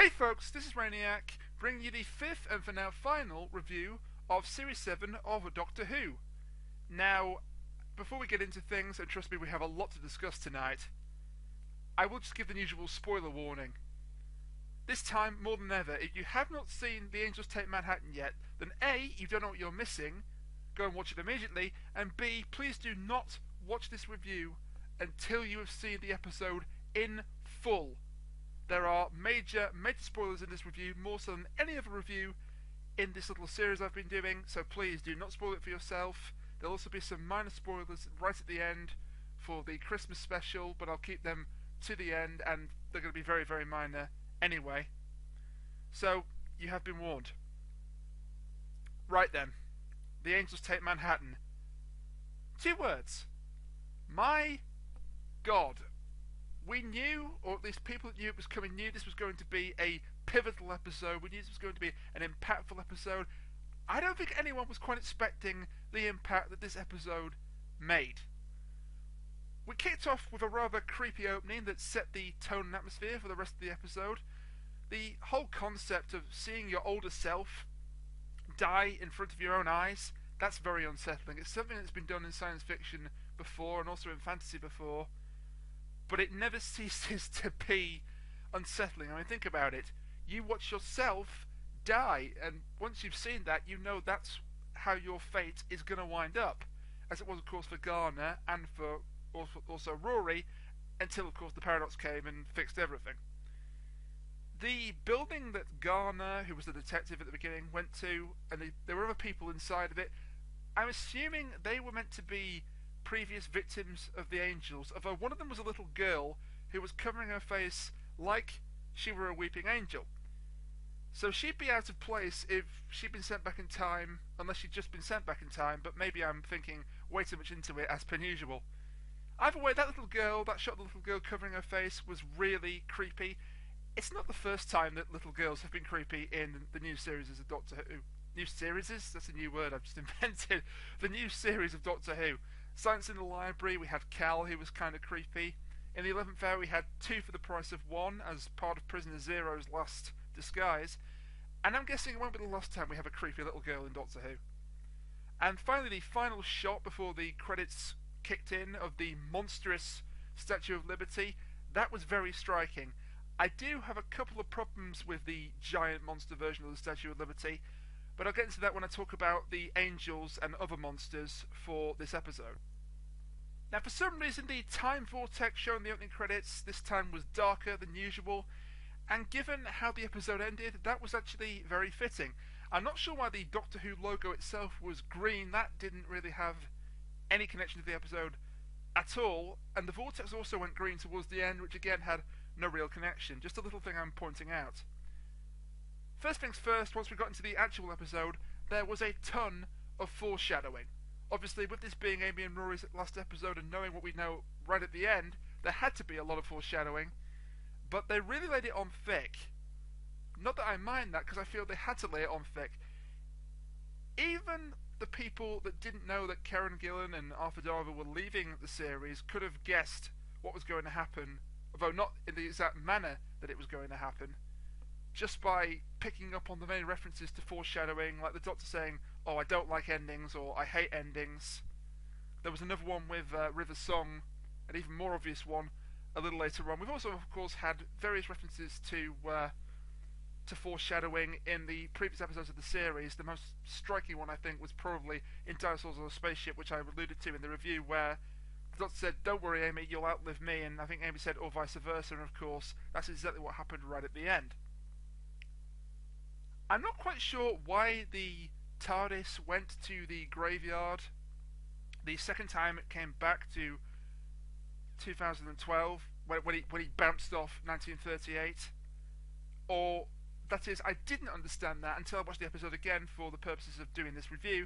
Hey folks, this is Rainiac, bringing you the fifth and for now final review of Series 7 of Doctor Who. Now, before we get into things, and trust me we have a lot to discuss tonight, I will just give the usual spoiler warning. This time, more than ever, if you have not seen The Angels Take Manhattan yet, then A, you don't know what you're missing, go and watch it immediately, and B, please do not watch this review until you have seen the episode in full. There are major spoilers in this review, more so than any other review in this little series I've been doing, so please do not spoil it for yourself. There'll also be some minor spoilers right at the end for the Christmas special, but I'll keep them to the end, and they're going to be very, very minor anyway. So, you have been warned. Right then, The Angels Take Manhattan. 2 words. My God. We knew, or at least people that knew it was coming, knew this was going to be a pivotal episode. We knew this was going to be an impactful episode. I don't think anyone was quite expecting the impact that this episode made. We kicked off with a rather creepy opening that set the tone and atmosphere for the rest of the episode. The whole concept of seeing your older self die in front of your own eyes, that's very unsettling. It's something that's been done in science fiction before and also in fantasy before, but it never ceases to be unsettling. I mean, think about it. You watch yourself die, and once you've seen that, you know that's how your fate is going to wind up, as it was, of course, for Garner and for also Rory, until, of course, the paradox came and fixed everything. The building that Garner, who was the detective at the beginning, went to, and there were other people inside of it, I'm assuming they were meant to be previous victims of the Angels, although one of them was a little girl who was covering her face like she were a weeping angel. So she'd be out of place if she'd been sent back in time, unless she'd just been sent back in time, but maybe I'm thinking way too much into it, as per usual. Either way, that shot of the little girl covering her face was really creepy. It's not the first time that little girls have been creepy in the new series of Doctor Who. New series? That's a new word I've just invented. The new series of Doctor Who. Science in the Library, we had Cal, who was kind of creepy. In the 11th Hour, we had 2 for the price of 1, as part of Prisoner Zero's last disguise. And I'm guessing it won't be the last time we have a creepy little girl in Doctor Who. And finally, the final shot before the credits kicked in of the monstrous Statue of Liberty, that was very striking. I do have a couple of problems with the giant monster version of the Statue of Liberty, but I'll get into that when I talk about the angels and other monsters for this episode. Now, for some reason, the time vortex shown in the opening credits this time was darker than usual, and given how the episode ended, that was actually very fitting. I'm not sure why the Doctor Who logo itself was green. That didn't really have any connection to the episode at all, and the vortex also went green towards the end, which again had no real connection. Just a little thing I'm pointing out. First things first, once we got into the actual episode, there was a ton of foreshadowing. Obviously, with this being Amy and Rory's last episode and knowing what we know right at the end, there had to be a lot of foreshadowing, but they really laid it on thick. Not that I mind that, because I feel they had to lay it on thick. Even the people that didn't know that Karen Gillan and Arthur Darvill were leaving the series could have guessed what was going to happen, although not in the exact manner that it was going to happen, just by picking up on the main references to foreshadowing, like the Doctor saying, "Oh, I don't like endings," or "I hate endings." There was another one with River's Song, an even more obvious one a little later on. We've also, of course, had various references to foreshadowing in the previous episodes of the series. The most striking one, I think, was probably in Dinosaurs on a Spaceship, which I alluded to in the review, where the Doctor said, "Don't worry, Amy, you'll outlive me," and I think Amy said, "or vice versa," and of course, that's exactly what happened right at the end. I'm not quite sure why the TARDIS went to the graveyard the second time it came back to 2012, when he bounced off 1938. Or, that is, I didn't understand that until I watched the episode again for the purposes of doing this review.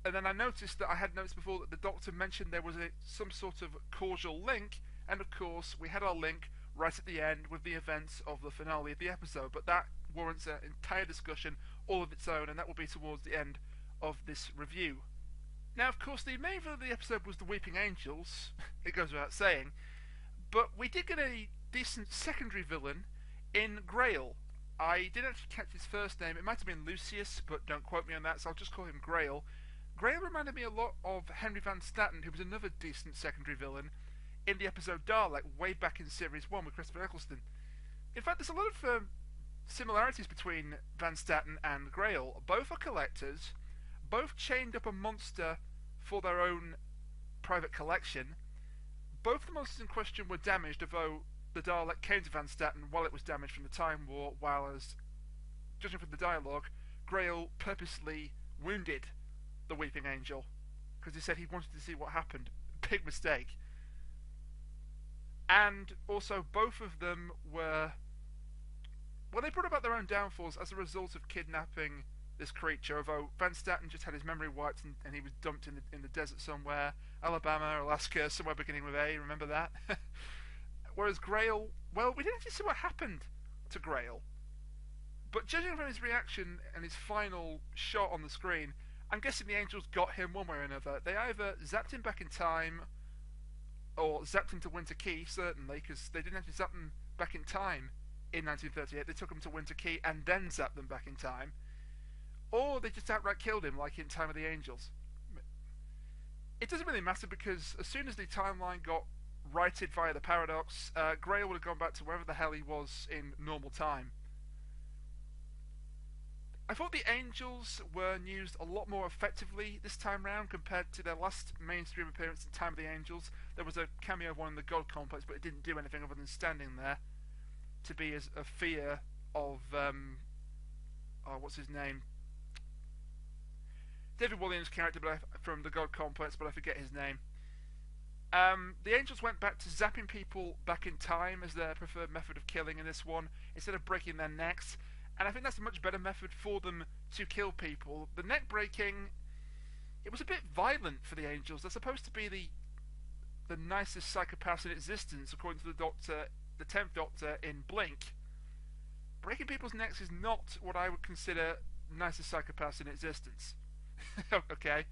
And then I noticed that I had noticed before that the Doctor mentioned there was some sort of causal link, and of course we had our link right at the end with the events of the finale of the episode, but that warrants an entire discussion all of its own, and that will be towards the end of this review. Now, of course, the main villain of the episode was the Weeping Angels, it goes without saying, but we did get a decent secondary villain In Grail, I didn't actually catch his first name. It might have been Lucius, but don't quote me on that, so I'll just call him Grail. Grail reminded me a lot of Henry Van Staten, who was another decent secondary villain in the episode Dalek way back in Series 1 with Christopher Eccleston. In fact, there's a lot of similarities between Van Staten and Grail. Both are collectors, both chained up a monster for their own private collection. Both the monsters in question were damaged, although the Dalek came to Van Staten while it was damaged from the Time War, while, as judging from the dialogue, Grail purposely wounded the Weeping Angel because he said he wanted to see what happened. Big mistake. And also, both of them were... well, they brought about their own downfalls as a result of kidnapping this creature, although Van Staten just had his memory wiped and he was dumped in the desert somewhere. Alabama, Alaska, somewhere beginning with A, remember that? Whereas Grail, well, we didn't actually see what happened to Grail. But judging from his reaction and his final shot on the screen, I'm guessing the Angels got him one way or another. They either zapped him back in time, or zapped him to Winter Key, certainly, because they didn't actually zap him back in time in 1938. They took him to Winter Key and then zapped them back in time. Or they just outright killed him, like in Time of the Angels. It doesn't really matter, because as soon as the timeline got righted via the paradox, Grail would have gone back to wherever the hell he was in normal time. I thought the Angels were used a lot more effectively this time round compared to their last mainstream appearance in Time of the Angels. There was a cameo of one in the God Complex, but it didn't do anything other than standing there to be as a fear of what's his name? David Williams' character from the God Complex, but I forget his name. The Angels went back to zapping people back in time as their preferred method of killing in this one, instead of breaking their necks. And I think that's a much better method for them to kill people. The neck breaking, it was a bit violent for the Angels. They're supposed to be the nicest psychopaths in existence, according to the Doctor, the 10th Doctor in Blink. Breaking people's necks is not what I would consider nicest psychopaths in existence. Okay.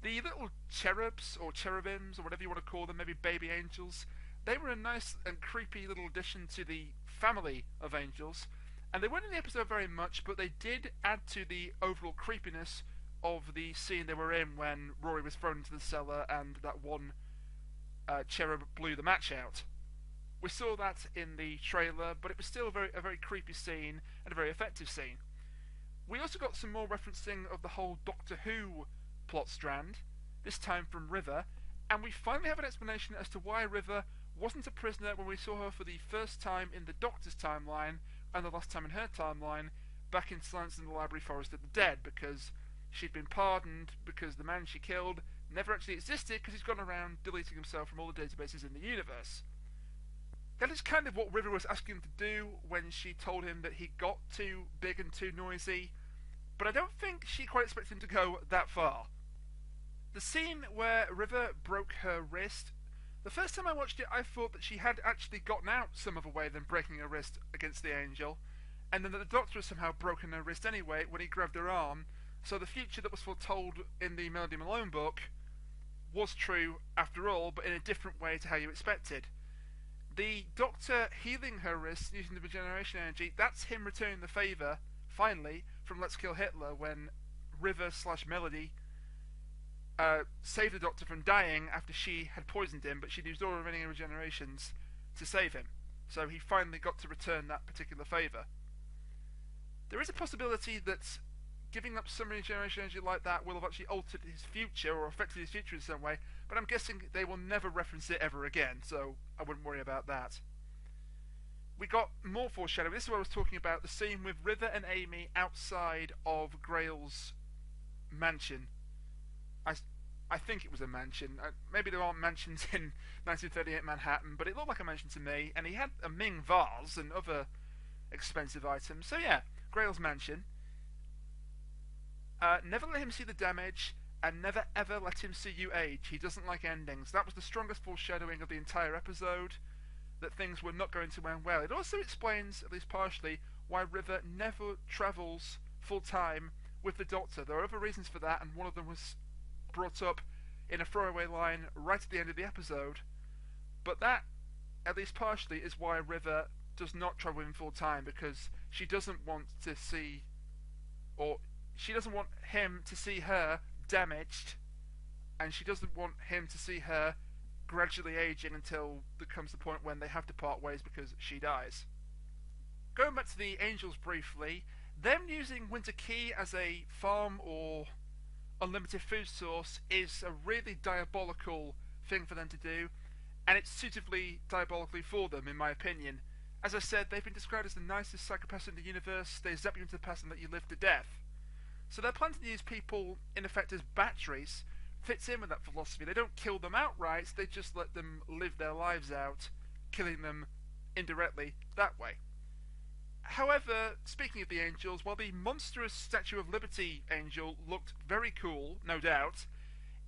The little cherubs, or cherubims, or whatever you want to call them, maybe baby angels, they were a nice and creepy little addition to the family of angels. And they weren't in the episode very much, but they did add to the overall creepiness of the scene they were in when Rory was thrown into the cellar and that one cherub blew the match out. We saw that in the trailer, but it was still a very creepy scene and a very effective scene. We also got some more referencing of the whole Doctor Who plot strand, this time from River, and we finally have an explanation as to why River wasn't a prisoner when we saw her for the first time in the Doctor's timeline and the last time in her timeline back in Silence in the Library Forest of the Dead, because she'd been pardoned because the man she killed never actually existed because he's gone around deleting himself from all the databases in the universe. That is kind of what River was asking him to do when she told him that he got too big and too noisy, but I don't think she quite expected him to go that far. The scene where River broke her wrist, the first time I watched it I thought that she had actually gotten out some other way than breaking her wrist against the Angel, and then that the Doctor had somehow broken her wrist anyway when he grabbed her arm, so the future that was foretold in the Melody Malone book was true after all, but in a different way to how you expected. The Doctor healing her wrist using the regeneration energy, that's him returning the favour, finally, from Let's Kill Hitler, when River/Melody saved the Doctor from dying after she had poisoned him, but she'd used all her remaining regenerations to save him. So he finally got to return that particular favour. There is a possibility that giving up some regeneration energy like that will have actually altered his future or affected his future in some way, but I'm guessing they will never reference it ever again, so I wouldn't worry about that. We got more foreshadowing. This is what I was talking about, the scene with River and Amy outside of Grail's mansion. I think it was a mansion. Maybe there aren't mansions in 1938 Manhattan, but it looked like a mansion to me, and he had a Ming vase and other expensive items. So yeah, Grail's mansion. Never let him see the damage, and never ever let him see you age. He doesn't like endings. That was the strongest foreshadowing of the entire episode, that things were not going to end well. It also explains, at least partially, why River never travels full time with the Doctor. There are other reasons for that, and one of them was brought up in a throwaway line right at the end of the episode. But that, at least partially, is why River does not try with him full time because she doesn't want to see, or she doesn't want him to see her damaged, and she doesn't want him to see her gradually aging until there comes the point when they have to part ways because she dies. Going back to the Angels briefly, them using Winter Key as a farm or unlimited food source is a really diabolical thing for them to do, and it's suitably diabolically for them, in my opinion. As I said, they've been described as the nicest psychopaths in the universe. They zap you into the past and let you live to death. So their plan to use people, in effect, as batteries fits in with that philosophy. They don't kill them outright, they just let them live their lives out, killing them indirectly that way. However, speaking of the Angels, while the monstrous Statue of Liberty angel looked very cool, no doubt,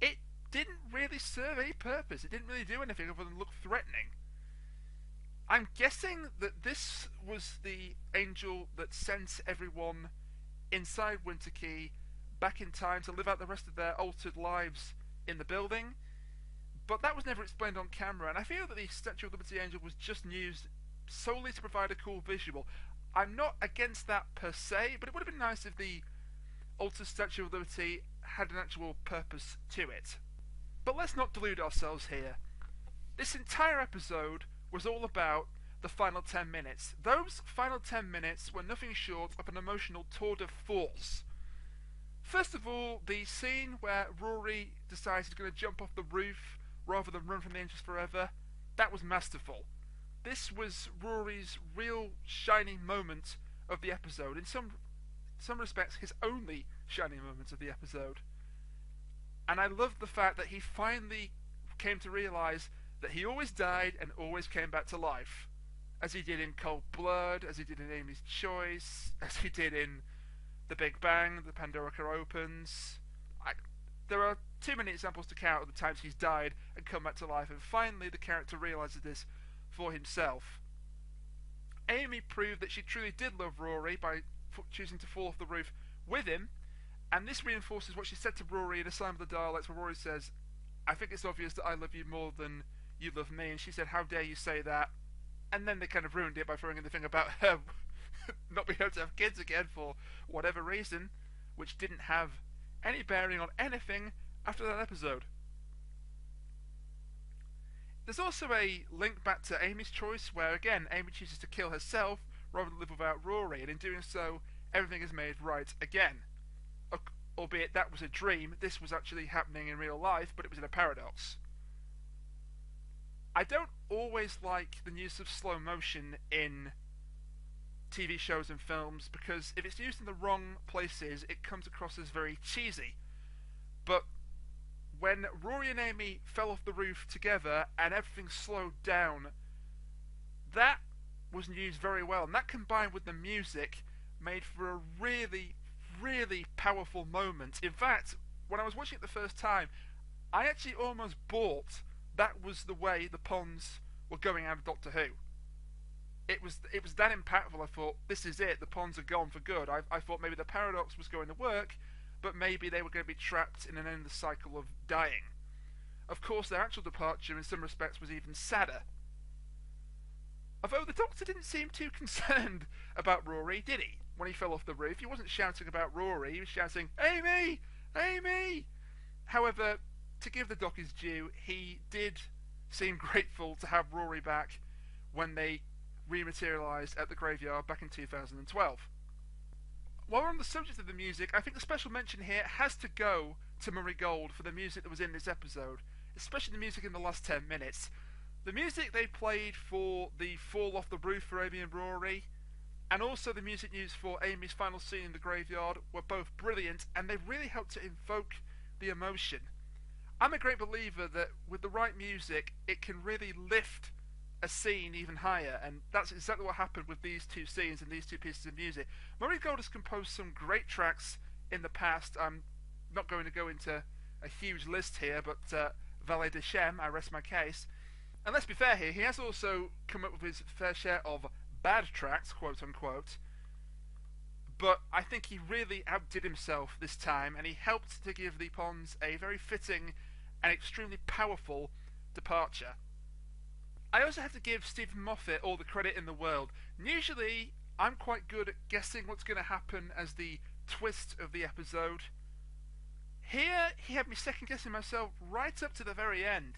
it didn't really serve any purpose. It didn't really do anything other than look threatening. I'm guessing that this was the angel that sent everyone inside Winter Key back in time to live out the rest of their altered lives in the building, but that was never explained on camera, and I feel that the Statue of Liberty angel was just used solely to provide a cool visual. I'm not against that per se, but it would have been nice if the altered Statue of Liberty had an actual purpose to it. But let's not delude ourselves here. This entire episode was all about the final 10 minutes. Those final 10 minutes were nothing short of an emotional tour de force. First of all, the scene where Rory decides he's going to jump off the roof rather than run from the Angels forever, that was masterful. This was Rory's real shining moment of the episode. In some respects, his only shining moment of the episode. And I love the fact that he finally came to realise that he always died and always came back to life. As he did in Cold Blood, as he did in Amy's Choice, as he did in The Big Bang, The Pandorica Opens. There are too many examples to count of the times he's died and come back to life, and finally the character realises this for himself. Amy proved that she truly did love Rory by choosing to fall off the roof with him, and this reinforces what she said to Rory in Asylum of the Daleks, where Rory says, "I think it's obvious that I love you more than you love me," and she said, "How dare you say that?" And then they kind of ruined it by throwing in the thing about her not being able to have kids again for whatever reason, which didn't have any bearing on anything after that episode. There's also a link back to Amy's Choice, where again Amy chooses to kill herself rather than live without Rory, and in doing so everything is made right again. Albeit that was a dream, this was actually happening in real life, but it was in a paradox. I don't always like the use of slow motion in TV shows and films, because if it's used in the wrong places it comes across as very cheesy. But when Rory and Amy fell off the roof together and everything slowed down, that was used very well, and that combined with the music made for a really, really powerful moment. In fact, when I was watching it the first time, I actually almost bought that was the way the Ponds were going out of Doctor Who. It was that impactful. I thought, this is it, the Ponds are gone for good. I thought maybe the paradox was going to work, but maybe they were going to be trapped in an endless cycle of dying. Of course, their actual departure in some respects was even sadder. Although the Doctor didn't seem too concerned about Rory, did he? When he fell off the roof, he wasn't shouting about Rory, he was shouting, "Amy! Amy!" However, to give the Doc his due, he did seem grateful to have Rory back when they rematerialised at the graveyard back in 2012. While we're on the subject of the music, I think the special mention here has to go to Murray Gold for the music that was in this episode, especially the music in the last 10 minutes. The music they played for the fall off the roof for Amy and Rory, and also the music used for Amy's final scene in the graveyard, were both brilliant, and they really helped to invoke the emotion. I'm a great believer that with the right music, it can really lift a scene even higher, and that's exactly what happened with these two scenes and these two pieces of music. Murray Gold has composed some great tracks in the past. I'm not going to go into a huge list here, but Valet de Chem, I rest my case. And let's be fair here, he has also come up with his fair share of bad tracks, quote unquote, but I think he really outdid himself this time, and he helped to give the Ponds a very fitting and extremely powerful departure. I also have to give Stephen Moffat all the credit in the world. And usually, I'm quite good at guessing what's going to happen as the twist of the episode. Here, he had me second guessing myself right up to the very end.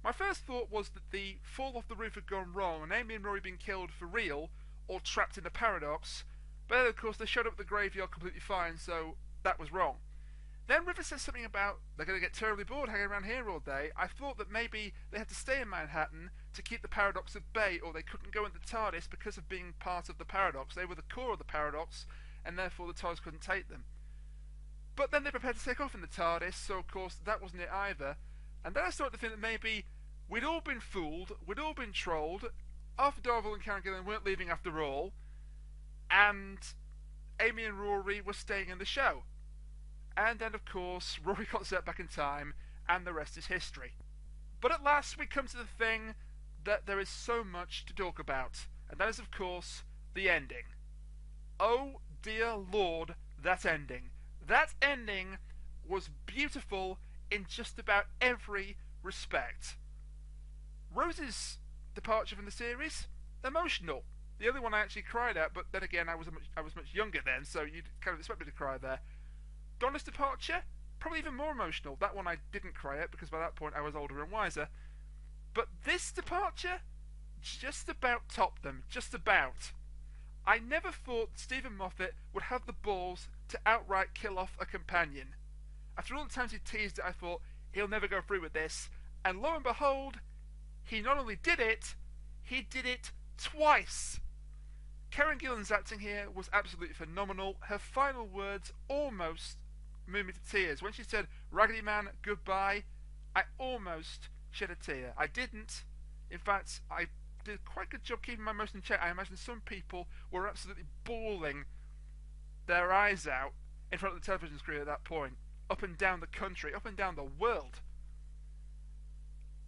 My first thought was that the fall off the roof had gone wrong and Amy and Rory been killed for real or trapped in a paradox, but then of course they showed up at the graveyard completely fine, so that was wrong. Then River says something about they're going to get terribly bored hanging around here all day. I thought that maybe they had to stay in Manhattan to keep the paradox at bay, or they couldn't go in the TARDIS because of being part of the paradox. They were the core of the paradox, and therefore the TARDIS couldn't take them. But then they prepared to take off in the TARDIS, so of course that wasn't it either. And then I started to think that maybe we'd all been fooled, we'd all been trolled, Arthur Darvill and Karen Gillan weren't leaving after all, and Amy and Rory were staying in the show. And then, of course, Rory got set back in time, and the rest is history. But at last, we come to the thing that there is so much to talk about, and that is, of course, the ending. Oh, dear Lord, that ending. That ending was beautiful in just about every respect. Rose's departure from the series, emotional. The only one I actually cried at, but then again, I was much younger then, so you'd kind of expect me to cry there. Donna's departure, probably even more emotional. That one I didn't cry at because by that point I was older and wiser. But this departure just about topped them. Just about. I never thought Stephen Moffat would have the balls to outright kill off a companion. After all the times he teased it, I thought he'll never go through with this. And lo and behold, he not only did it, he did it twice. Karen Gillan's acting here was absolutely phenomenal. Her final words almost moved me to tears. When she said, "Raggedy Man, goodbye," I almost shed a tear. I didn't. In fact, I did a quite good job keeping my emotion in check. I imagine some people were absolutely bawling their eyes out in front of the television screen at that point. Up and down the country, up and down the world.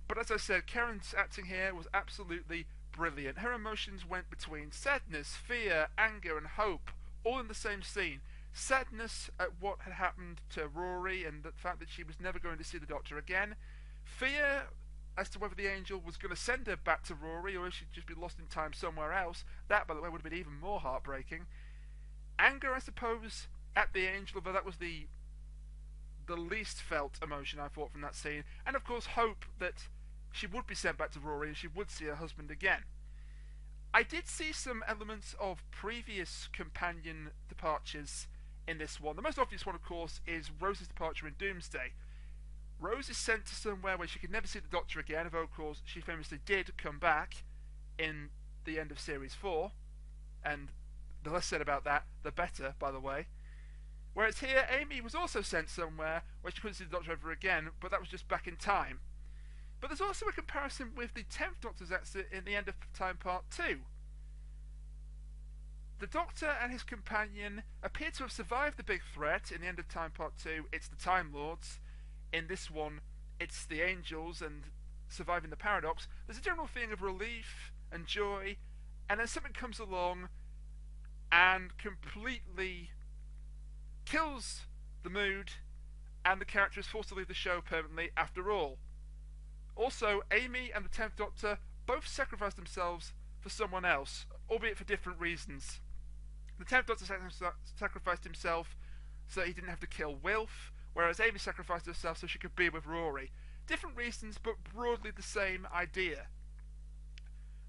But as I said, Karen's acting here was absolutely brilliant. Her emotions went between sadness, fear, anger and hope, all in the same scene. Sadness at what had happened to Rory and the fact that she was never going to see the Doctor again. Fear as to whether the angel was going to send her back to Rory or if she'd just be lost in time somewhere else. That, by the way, would have been even more heartbreaking. Anger, I suppose, at the angel, although that was the least felt emotion I thought from that scene. And of course hope that she would be sent back to Rory and she would see her husband again. I did see some elements of previous companion departures in this one. The most obvious one, of course, is Rose's departure in Doomsday. Rose is sent to somewhere where she could never see the Doctor again, although, of course, she famously did come back in the end of Series 4. And the less said about that, the better, by the way. Whereas here, Amy was also sent somewhere where she couldn't see the Doctor ever again, but that was just back in time. But there's also a comparison with the 10th Doctor's exit in the End of Time Part 2. The Doctor and his companion appear to have survived the big threat in the End of Time Part 2. It's the Time Lords. In this one, it's the angels and surviving the paradox. There's a general feeling of relief and joy, and then something comes along and completely kills the mood, and the character is forced to leave the show permanently after all. Also, Amy and the 10th Doctor both sacrificed themselves for someone else, albeit for different reasons. The 10th Doctor sacrificed himself so that he didn't have to kill Wilf, whereas Amy sacrificed herself so she could be with Rory. Different reasons, but broadly the same idea.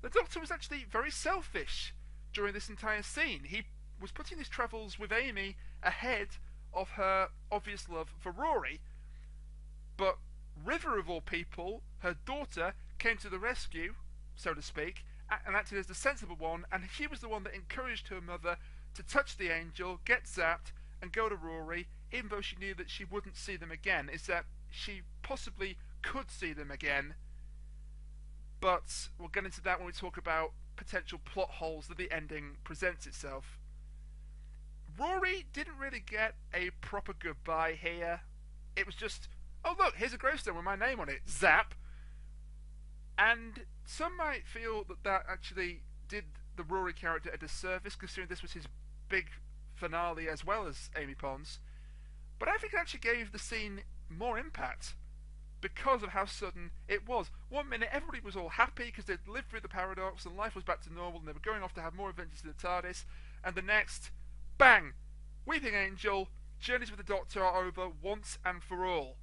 The Doctor was actually very selfish during this entire scene. He was putting his travels with Amy ahead of her obvious love for Rory, but River, of all people, her daughter, came to the rescue, so to speak, and acted as the sensible one, and she was the one that encouraged her mother to touch the angel, get zapped, and go to Rory, even though she knew that she wouldn't see them again. Is that she possibly could see them again, but we'll get into that when we talk about potential plot holes that the ending presents itself. Rory didn't really get a proper goodbye here. It was just, oh look, here's a gravestone with my name on it, zap. And some might feel that that actually did the Rory character a disservice, considering this was his big finale as well as Amy Pond's. But I think it actually gave the scene more impact. because of how sudden it was. One minute everybody was all happy because they'd lived through the paradox and life was back to normal and they were going off to have more adventures in the TARDIS, and the next, bang! Weeping Angel, journeys with the Doctor are over once and for all.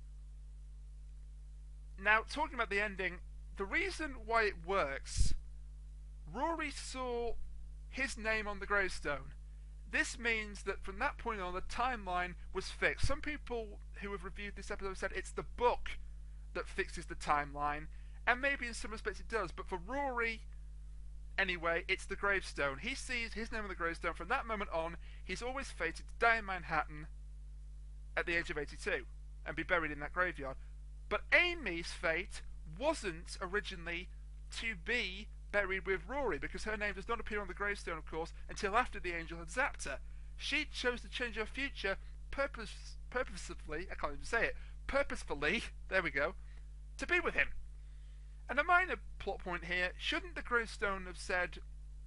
Now, talking about the ending, the reason why it works, Rory saw his name on the gravestone. This means that from that point on, the timeline was fixed. Some people who have reviewed this episode said it's the book that fixes the timeline, and maybe in some respects it does, but for Rory, anyway, it's the gravestone. He sees his name on the gravestone. From that moment on, he's always fated to die in Manhattan at the age of 82 and be buried in that graveyard. But Amy's fate wasn't originally to be buried with Rory, because her name does not appear on the gravestone, of course, until after the angel had zapped her. She chose to change her future purposefully, I can't even say it, purposefully, there we go, to be with him. And a minor plot point here, shouldn't the gravestone have said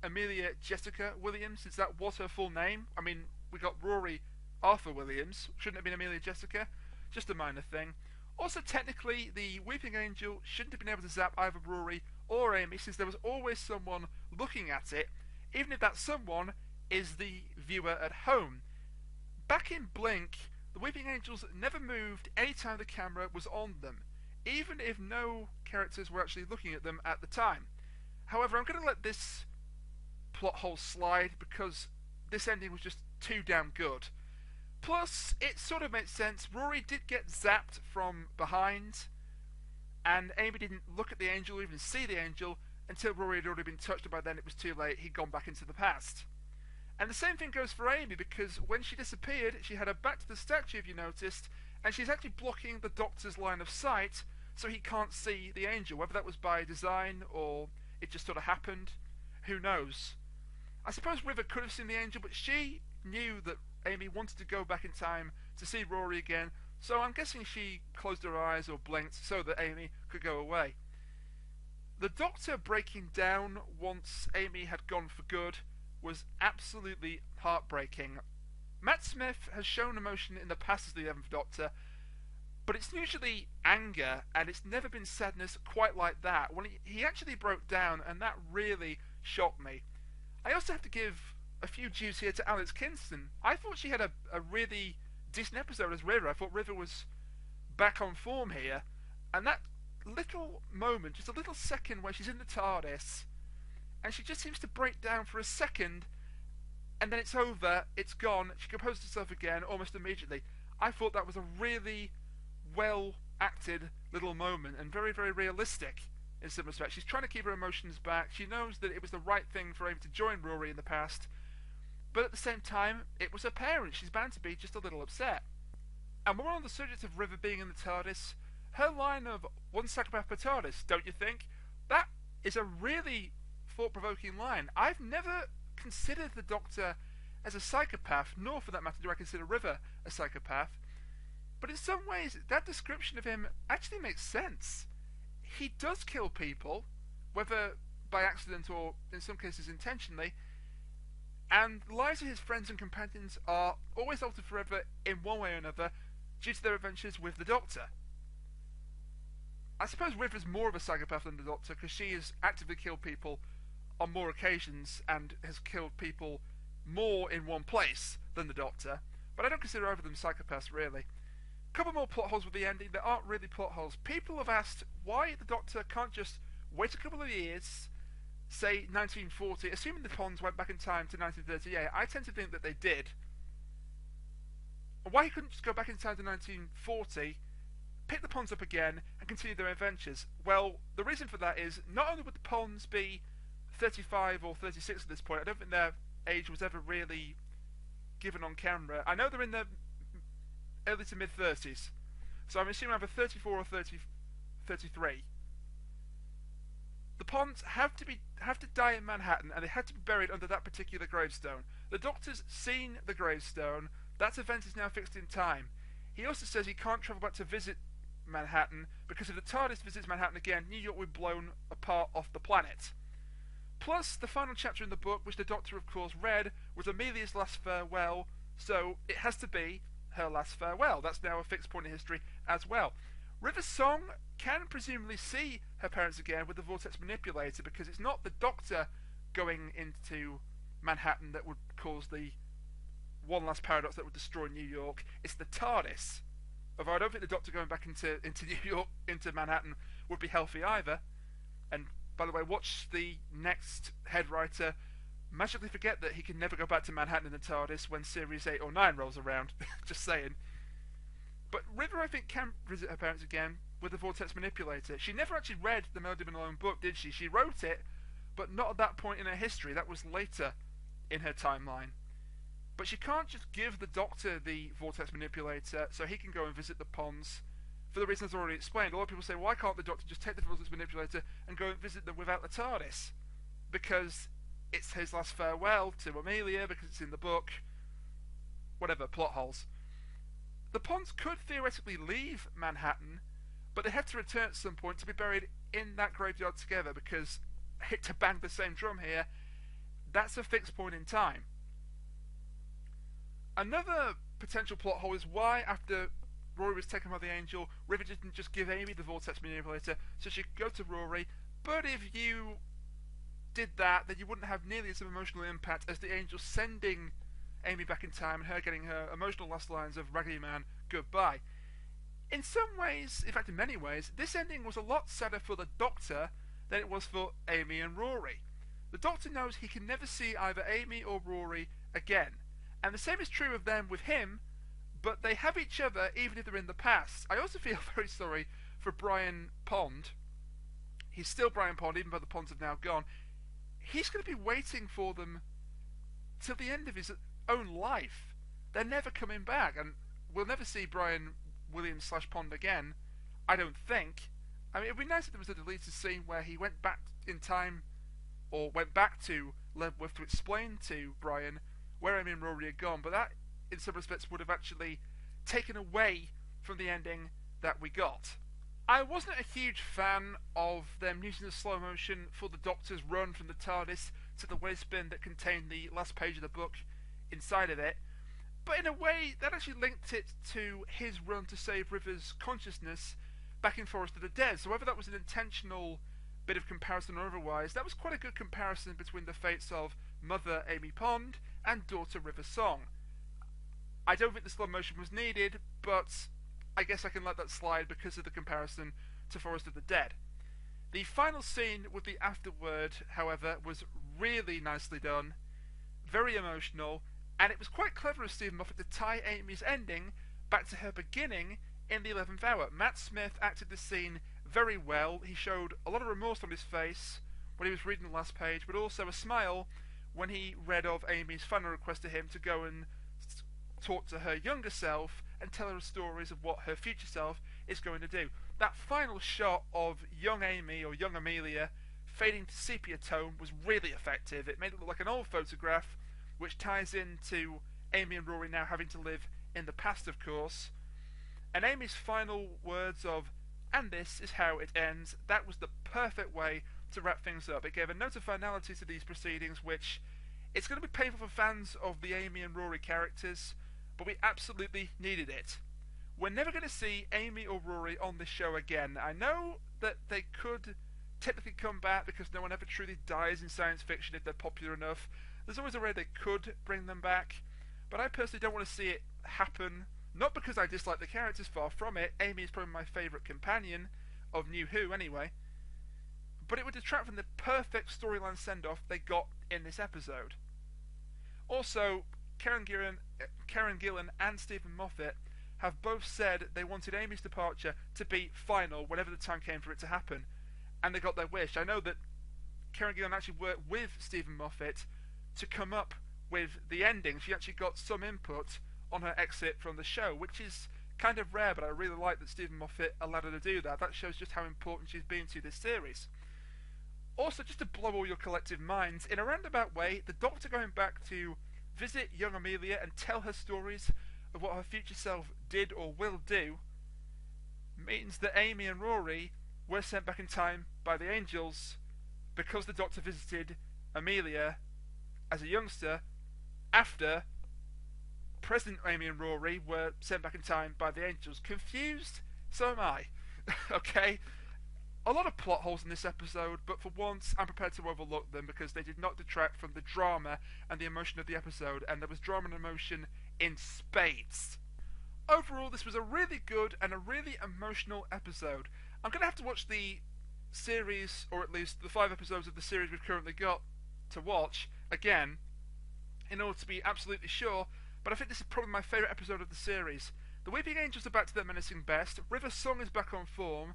Amelia Jessica Williams, since that was her full name? I mean, we got Rory Arthur Williams, shouldn't it have been Amelia Jessica? Just a minor thing. Also, technically, the Weeping Angel shouldn't have been able to zap either Rory or Amy, since there was always someone looking at it, even if that someone is the viewer at home. Back in Blink, the Weeping Angels never moved any time the camera was on them, even if no characters were actually looking at them at the time. However, I'm going to let this plot hole slide because this ending was just too damn good. Plus, it sort of made sense. Rory did get zapped from behind, and Amy didn't look at the angel or even see the angel until Rory had already been touched, and by then it was too late. He'd gone back into the past. And the same thing goes for Amy, because when she disappeared, she had her back to the statue, if you noticed, and she's actually blocking the Doctor's line of sight, so he can't see the angel. Whether that was by design or it just sort of happened, who knows. I suppose River could have seen the angel, but she knew that Amy wanted to go back in time to see Rory again, so I'm guessing she closed her eyes or blinked so that Amy could go away. The Doctor breaking down once Amy had gone for good was absolutely heartbreaking. Matt Smith has shown emotion in the past as the 11th Doctor, but it's usually anger, and it's never been sadness quite like that. When he actually broke down, and that really shocked me. I also have to give a few dues here to Alex Kinston. I thought she had a really decent episode as River. I thought River was back on form here, and that little moment, just a little second where she's in the TARDIS and she just seems to break down for a second, and then it's over, it's gone, she composes herself again almost immediately. I thought that was a really well acted little moment and very, very realistic in some respects. She's trying to keep her emotions back. She knows that it was the right thing for Amy to join Rory in the past, but at the same time, it was her parents. She's bound to be just a little upset. And when we're on the subject of River being in the TARDIS, her line of "one psychopath per TARDIS," don't you think? That is a really thought-provoking line. I've never considered the Doctor as a psychopath, nor for that matter do I consider River a psychopath. But in some ways, that description of him actually makes sense. He does kill people, whether by accident or in some cases intentionally, and the lives of his friends and companions are always altered forever in one way or another due to their adventures with the Doctor. I suppose River's more of a psychopath than the Doctor because she has actively killed people on more occasions and has killed people more in one place than the Doctor, but I don't consider either of them psychopaths really. A couple more plot holes with the ending that aren't really plot holes. People have asked why the Doctor can't just wait a couple of years, say 1940, assuming the Ponds went back in time to 1938. I tend to think that they did. Why he couldn't just go back in time to 1940, pick the Ponds up again, and continue their adventures? Well, the reason for that is not only would the Ponds be 35 or 36 at this point, I don't think their age was ever really given on camera. I know they're in their early to mid-30s, so I'm assuming either 34 or 33. The Ponds have to die in Manhattan, and they had to be buried under that particular gravestone. The Doctor's seen the gravestone. That event is now fixed in time. He also says he can't travel back to visit Manhattan because if the TARDIS visits Manhattan again, New York will be blown apart off the planet. Plus, the final chapter in the book, which the Doctor of course read, was Amelia's last farewell, so it has to be her last farewell. That's now a fixed point in history as well. River Song can presumably see her parents again with the vortex manipulator, because it's not the Doctor going into Manhattan that would cause the one last paradox that would destroy New York. It's the TARDIS. Although I don't think the Doctor going back into New York, into Manhattan, would be healthy either. And by the way, watch the next head writer magically forget that he can never go back to Manhattan in the TARDIS when Series 8 or 9 rolls around. Just saying. But River, I think, can visit her parents again with the Vortex Manipulator. She never actually read the Melody Malone book, did she? She wrote it, but not at that point in her history. That was later in her timeline. But she can't just give the Doctor the Vortex Manipulator so he can go and visit the ponds, for the reasons I've already explained. A lot of people say, why can't the Doctor just take the Vortex Manipulator and go and visit them without the TARDIS? Because it's his last farewell to Amelia, because it's in the book. Whatever, plot holes. The ponds could theoretically leave Manhattan, but they have to return at some point to be buried in that graveyard together, because, I hate to bang the same drum here, that's a fixed point in time. Another potential plot hole is why, after Rory was taken by the Angel, River didn't just give Amy the Vortex Manipulator so she could go to Rory. But if you did that, then you wouldn't have nearly as emotional impact as the Angel sending Amy back in time and her getting her emotional last lines of Raggedy Man, goodbye. In some ways, in fact in many ways, this ending was a lot sadder for the Doctor than it was for Amy and Rory. The Doctor knows he can never see either Amy or Rory again. And the same is true of them with him, but they have each other even if they're in the past. I also feel very sorry for Brian Pond. He's still Brian Pond, even though the Ponds have now gone. He's going to be waiting for them till the end of his own life. They're never coming back, and we'll never see Brian Williams / Pond again, I don't think. I mean, it would be nice if there was a deleted scene where he went back in time, or went back to Leavenworth to explain to Brian where Amy and Rory had gone, but that, in some respects, would have actually taken away from the ending that we got. I wasn't a huge fan of them using the slow motion for the Doctor's run from the TARDIS to the waste bin that contained the last page of the book inside of it, but in a way, that actually linked it to his run to save River's consciousness back in Forest of the Dead. So whether that was an intentional bit of comparison or otherwise, that was quite a good comparison between the fates of Mother Amy Pond and daughter River Song. I don't think the slow motion was needed, but I guess I can let that slide because of the comparison to Forest of the Dead. The final scene with the afterword, however, was really nicely done, very emotional, and it was quite clever of Stephen Moffat to tie Amy's ending back to her beginning in the 11th hour. Matt Smith acted the scene very well. He showed a lot of remorse on his face when he was reading the last page, but also a smile when he read of Amy's final request to him to go and talk to her younger self and tell her stories of what her future self is going to do. That final shot of young Amy, or young Amelia, fading to sepia tone was really effective. It made it look like an old photograph, which ties into Amy and Rory now having to live in the past, of course. And Amy's final words of, "And this is how it ends," that was the perfect way to wrap things up. It gave a note of finality to these proceedings, which it's going to be painful for fans of the Amy and Rory characters, but we absolutely needed it. We're never going to see Amy or Rory on this show again. I know that they could technically come back because no one ever truly dies in science fiction if they're popular enough. There's always a way they could bring them back, but I personally don't want to see it happen. Not because I dislike the characters, far from it. Amy is probably my favourite companion of New Who anyway. But it would detract from the perfect storyline send-off they got in this episode. Also, Karen Gillan and Stephen Moffat have both said they wanted Amy's departure to be final whenever the time came for it to happen, and they got their wish. I know that Karen Gillan actually worked with Stephen Moffat to come up with the ending. She actually got some input on her exit from the show, which is kind of rare, but I really like that Stephen Moffat allowed her to do that. That shows just how important she's been to this series. Also, just to blow all your collective minds, in a roundabout way, the Doctor going back to visit young Amelia and tell her stories of what her future self did or will do means that Amy and Rory were sent back in time by the Angels because the Doctor visited Amelia as a youngster after present Amy and Rory were sent back in time by the Angels. Confused? So am I. Okay? A lot of plot holes in this episode, but for once I'm prepared to overlook them because they did not detract from the drama and the emotion of the episode, and there was drama and emotion in spades. Overall, this was a really good and a really emotional episode. I'm going to have to watch the series, or at least the 5 episodes of the series we've currently got to watch again in order to be absolutely sure, but I think this is probably my favourite episode of the series. The Weeping Angels are back to their menacing best, River's song is back on form,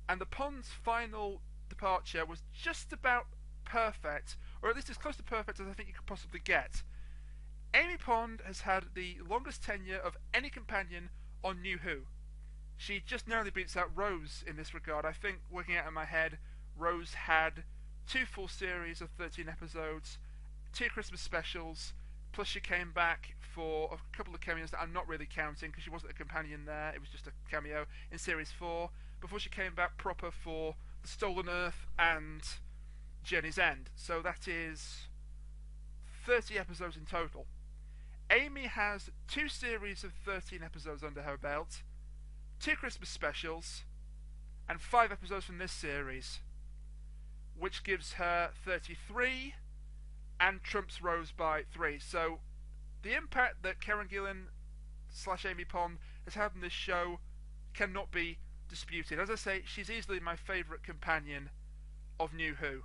and the Pond's final departure was just about perfect, or at least as close to perfect as I think you could possibly get. Amy Pond has had the longest tenure of any companion on New Who. She just narrowly beats out Rose in this regard. I think, working out in my head, Rose had 2 full series of 13 episodes, 2 Christmas specials, plus she came back for a couple of cameos that I'm not really counting because she wasn't a companion there, it was just a cameo in Series 4, before she came back proper for The Stolen Earth and Journey's End. So that is 30 episodes in total. Amy has 2 series of 13 episodes under her belt, 2 Christmas specials, and 5 episodes from this series, which gives her 33 and trumps Rose by 3. So the impact that Karen Gillan / Amy Pond has had on this show cannot be disputed. As I say, she's easily my favourite companion of New Who.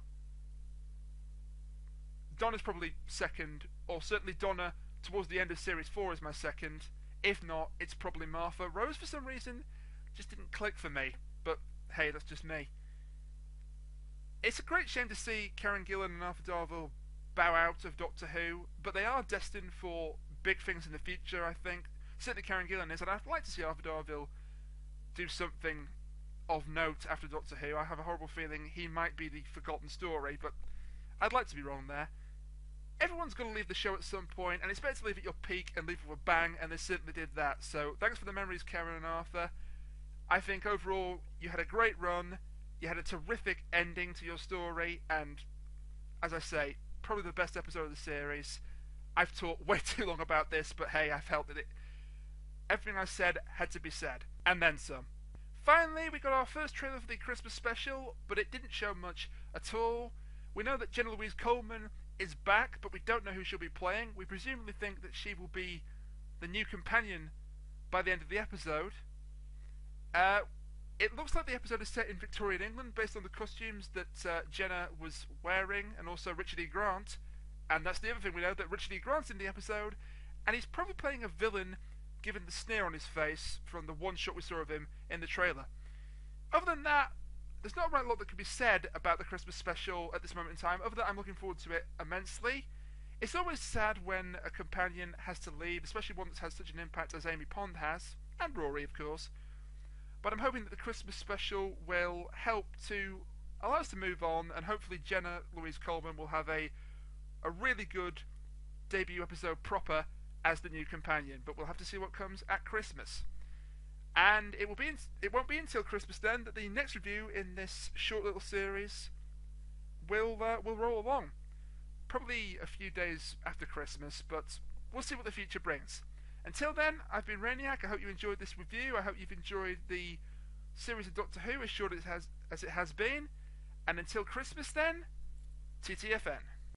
Donna's probably second, or certainly Donna towards the end of Series 4 is my second. If not, it's probably Martha. Rose, for some reason, just didn't click for me. But hey, that's just me. It's a great shame to see Karen Gillan and Arthur Darvill bow out of Doctor Who, but they are destined for big things in the future, I think. Certainly Karen Gillan is, and I'd like to see Arthur Darvill do something of note after Doctor Who. I have a horrible feeling he might be the forgotten story, but I'd like to be wrong there. Everyone's going to leave the show at some point, and it's better to leave at your peak and leave with a bang, and they certainly did that. So thanks for the memories, Karen and Arthur. I think overall you had a great run, you had a terrific ending to your story, and as I say, probably the best episode of the series. I've talked way too long about this, but hey, I felt that everything I said had to be said, and then some. Finally, we got our first trailer for the Christmas special, but it didn't show much at all. We know that Jenna Louise Coleman is back, but we don't know who she'll be playing. We presumably think that she will be the new companion by the end of the episode. It looks like the episode is set in Victorian England based on the costumes that Jenna was wearing, and also Richard E. Grant. And that's the other thing we know, that Richard E. Grant's in the episode, and he's probably playing a villain given the sneer on his face from the one shot we saw of him in the trailer. Other than that, there's not a right lot that can be said about the Christmas special at this moment in time, other than I'm looking forward to it immensely. It's always sad when a companion has to leave, especially one that's had such an impact as Amy Pond has, and Rory of course. But I'm hoping that the Christmas special will help to allow us to move on, and hopefully Jenna Louise Coleman will have a really good debut episode proper as the new companion. But we'll have to see what comes at Christmas. And it won't be until Christmas then that the next review in this short little series will roll along. Probably a few days after Christmas, but we'll see what the future brings. Until then, I've been Rainiac. I hope you enjoyed this review. I hope you've enjoyed the series of Doctor Who as short as it has been. And until Christmas then, TTFN.